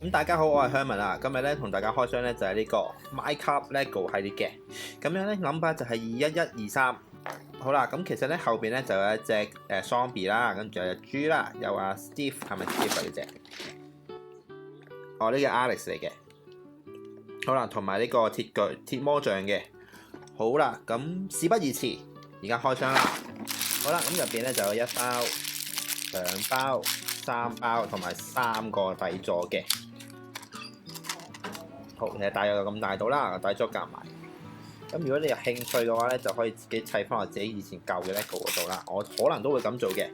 咁大家好，我係香文啊。今日咧同大家開箱咧就係呢個 Minecraft LEGO 系列嘅。咁樣咧諗法就係21123。好啦，咁其實咧後邊咧就有一隻Zombie 啦，跟住有隻豬啦，有阿 Steve 係咪 Steve 呢隻？哦，呢個 Alex 嚟嘅。好啦，同埋呢個鐵魔像嘅。好啦，咁事不宜遲，而家開箱啦。好啦，咁入邊咧就有1包、2包、3包同埋3個底座嘅。好，其實大約就咁大到啦，底座夾埋。咁如果你有興趣嘅話咧，就可以自己砌翻落自己以前舊嘅 LEGO 嗰度啦。我可能都會咁做嘅。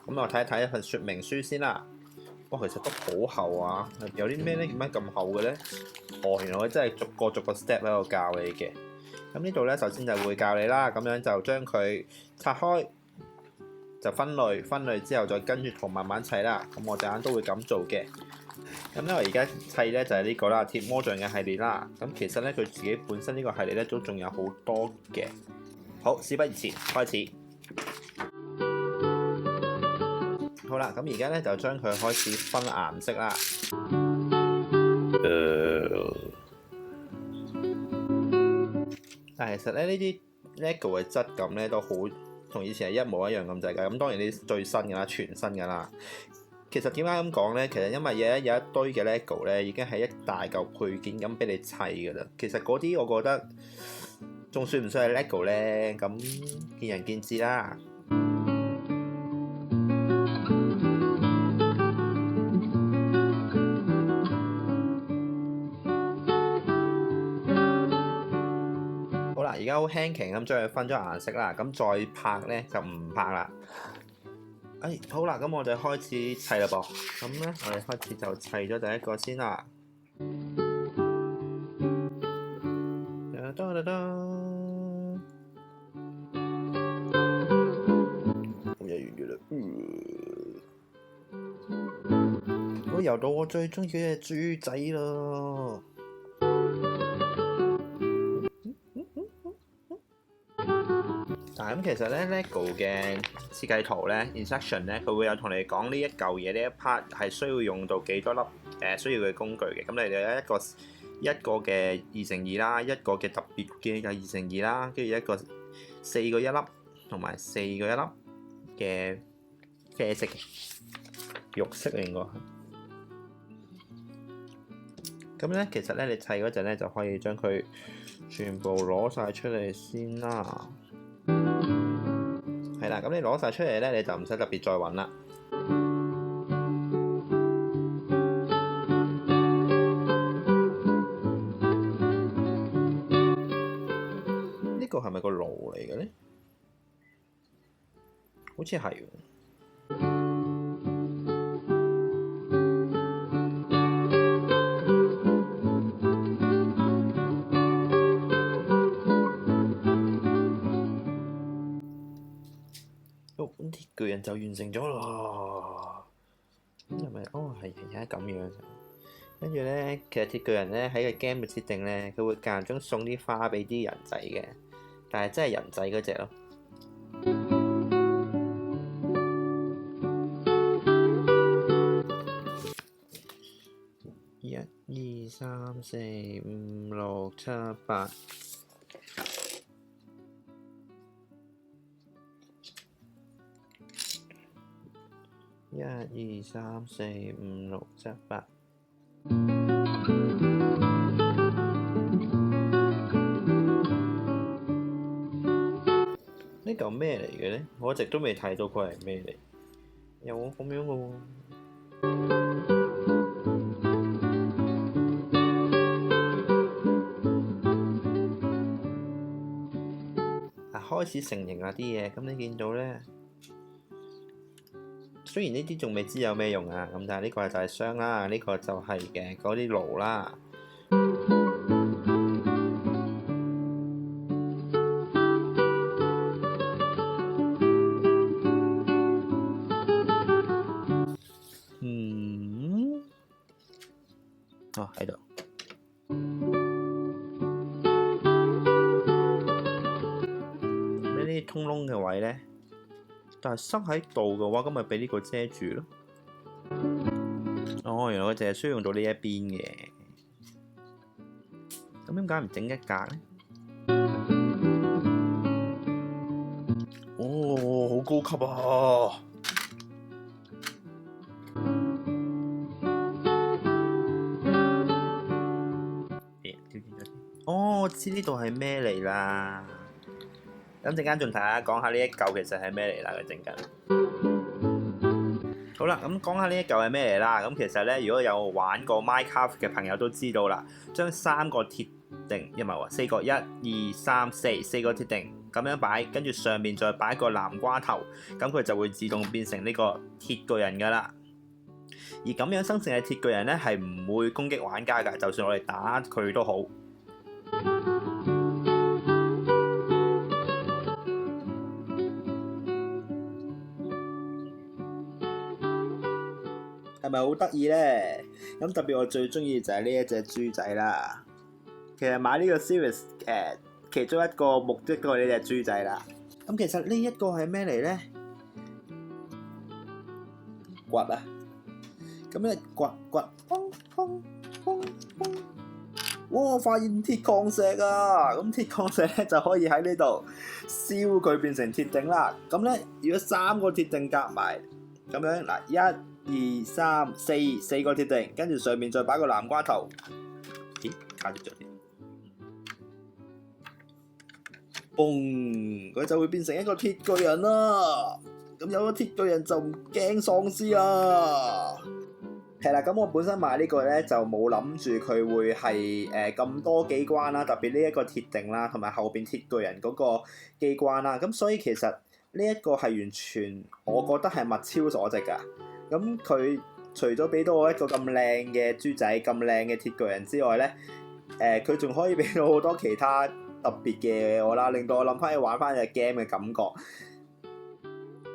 咁我睇一份說明書先啦。哇，其實都好厚啊！有啲咩咧？點解咁厚嘅咧？哦，原來佢真係逐個 step 喺度教你嘅。咁呢度咧，首先就會教你啦。咁樣就將佢拆開，就分類之後再跟住圖慢慢砌啦。咁我陣間都會咁做嘅。咁咧，我而家砌咧就係呢個啦，鐵魔像嘅系列啦。咁其實咧，佢自己本身呢個系列咧都仲有好多嘅。好，事不宜遲，開始。好啦，咁而家咧就將佢開始分顏色啦。但係其實咧呢啲 LEGO 嘅質感咧都好同以前係一模一樣咁滯㗎。咁當然呢啲最新㗎啦，全新㗎啦。其實點解咁講咧？其實因為有一堆嘅 LEGO 咧，已經係一大嚿配件咁俾你砌㗎啦。其實嗰啲我覺得仲算唔算係 LEGO 咧？咁見仁見智啦。好啦，而家好輕騎咁將佢分咗顏色啦。咁再拍咧就唔拍啦。好啦，咁我哋開始砌啦噃。咁咧，我哋開始就砌咗第一個先啦。咁就完咗啦。我又到我最中意嘅豬仔咯。但係咁其實咧 LEGO 嘅設計圖咧 instruction 咧，佢會有同你講呢一嚿嘢呢一 part 係需要用到幾多粒需要嘅工具嘅。咁你哋有一個嘅2×2啦，一個嘅特別嘅就2×2啦，跟住一個4個1粒同埋4個1粒嘅啡色嘅肉色應該係。咁咧其實咧你砌嗰陣咧就可以將佢全部攞晒出嚟先啦。係啦，咁你攞晒出嚟咧，你就唔使特別再揾啦。呢個係咪個爐嚟嘅咧？好似係喎。鐵巨人就完成咗咯。咁係咪？哦，係而家咁樣。跟住咧，其實鐵巨人咧喺個 game 嘅設定咧，佢會間中送啲花俾啲人仔嘅，但係真係人仔嗰隻咯。1、2、3、4、5、6、7、8。1、2、3、4、5、6、7、8。呢嚿咩嚟嘅咧？我一直都未睇到佢係咩嚟，有咁樣嘅喎。開始成型啦啲嘢，咁你見到咧，雖然呢啲仲未知有咩用啊，咁但係呢個就係箱啦，呢個就係嘅嗰啲爐啦。哦，喺度。呢啲通窿嘅位咧，但係塞喺度嘅話，咁咪俾呢個遮住咯。哦，原來佢淨係需要用到呢一邊嘅。咁點解唔整一格咧？哦，好高級啊！哦，我知呢度係咩嚟啦。咁陣間仲同大家講下呢一嚿其實係咩嚟啦，佢陣間。好啦，咁講下呢一嚿係咩嚟啦？咁其實咧，如果有玩過 Minecraft 嘅朋友都知道啦，將3個鐵定，唔係喎，4個1、2、3、4個鐵定咁樣擺，跟住上面再擺個南瓜頭，咁佢就會自動變成呢個鐵巨人噶啦。而咁樣生成嘅鐵巨人咧，係唔會攻擊玩家㗎，就算我哋打佢都好。係咪好得意咧？咁特別我最中意就係呢一隻豬仔啦。其實買呢個 series 其中一個目的都係呢隻豬仔啦。咁其實呢一個係咩嚟咧？掘啊！咁咧掘，哇！發現鐵礦石啊！咁鐵礦石咧就可以喺呢度燒佢變成鐵锭啦。咁咧，如果3個鐵锭夾埋咁樣嗱，1、2、3、4個鐵锭，跟住上面再擺個南瓜頭。咦？卡住咗添。嘣！佢就會變成一個鐵巨人啦。咁有咗鐵巨人就唔驚喪屍啦。係啦，咁我本身買呢個咧就冇諗住佢會係咁多機關啦，特別呢一個鐵锭啦，同埋後邊鐵巨人嗰個機關啦。咁所以其實呢一個係完全我覺得係物超所值㗎。咁佢除咗俾到我一個咁靚嘅豬仔、咁靚嘅鐵巨人之外咧，佢仲可以俾到好多其他特別嘅嘢我啦，令到我諗翻起玩翻隻 game 嘅感覺。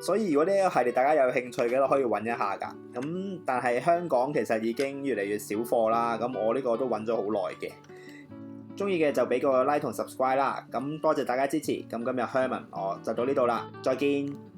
所以如果呢個系列大家有興趣嘅都可以揾一下㗎。咁但係香港其實已經越嚟越少貨啦。咁我呢個都揾咗好耐嘅。中意嘅就俾個 like 同 subscribe 啦。咁多謝大家支持。咁今日 Herman 我就到呢度啦，再見。